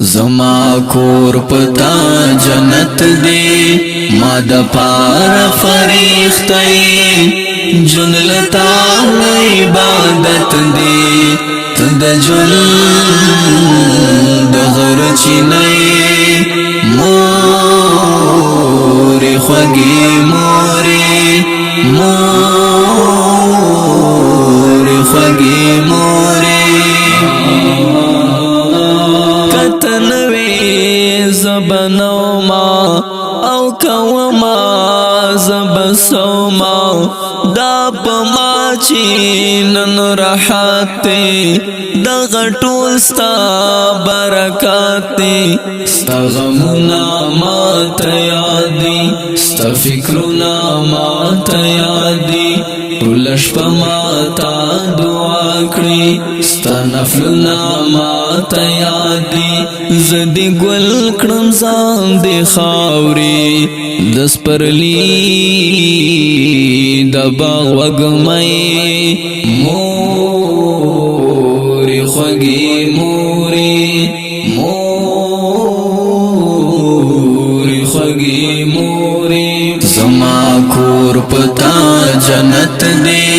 زما کور پتا جنت دی ما د پار فریختای جن لتا عبادت دی تد جن د غر چینای مور خوږی مور خوږی مور زبنو ما او کوما زبسوما دا پما چینن راحت دا غټول ستا برکات ستا غمنا ما تیادی ستا فکرنا ما تیادی ټولش پما تا دعا کړی ستا نفلنا ما تیادی زدی گل کړم ځان دی خاوري دس پرلی د باغ وګمای مور خوږی مور خوږی مور زما کور پتا جنت دی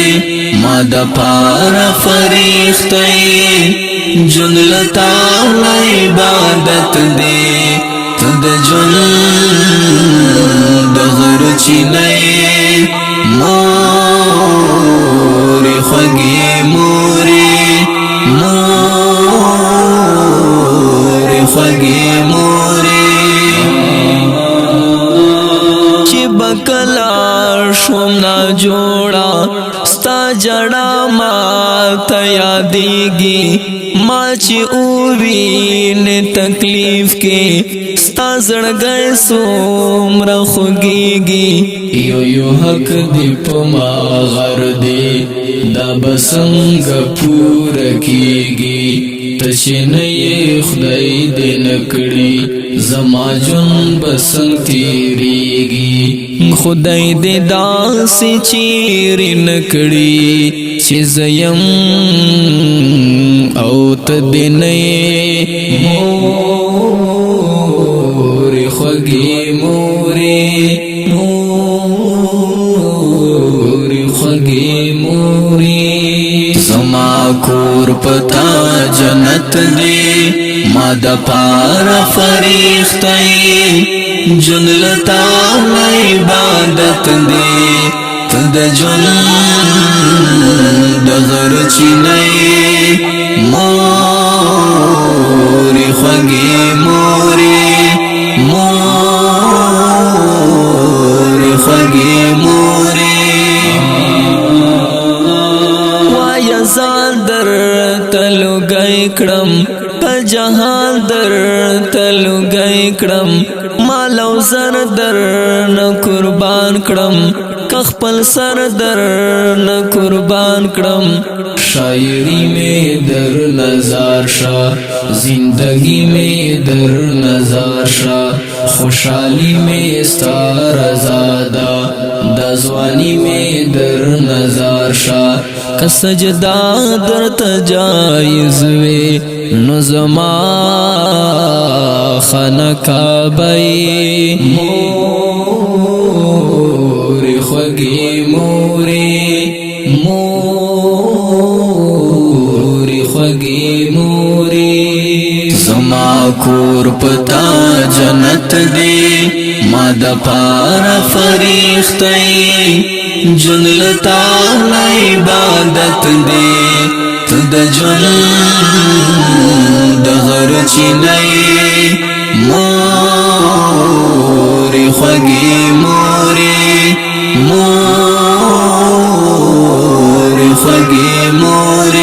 ما د پار فریختای جن لتا عبادت دی تد جن د غر چینای مور خوږی مور خوږی مور چې بکلا شوم نا جوړا ستا جڑا ما تیادیگی ما چی اووین تکلیف کے ستا زڑگئے سومر خوگیگی یو حق دی پما غر دی دا بسنگ پور کیگی تشنی خدای دی نکڑی زما جن بسنگ تیریگی خدای دی داسی چیری نکڑی چی زیم او تدنی مور خوږی مور خوږی مور زما کور پتا جنت دی ما د پار فریختای جن لتا عبادت دی تد جن د غر چینای مور خوږی مور خوږی مور وای زان در تلو گئی کړم په جهان در تلو گئی کړم مالو زر در نه قربان کړم خپل سر در نه قربان کړم شاعری میں در نظر شا زندگی میں در نظر شا خوشحالی میں ستار زادا دزوانی میں در نظر شا کسجدہ در تجائز وے نظما خنکابئی مور خوږی مور خوږی مور زما کور پتا جنت دی ما د پار فریختای جن لتا عبادت دی تد جن د غر چینای مور خوږی مور خوږی مور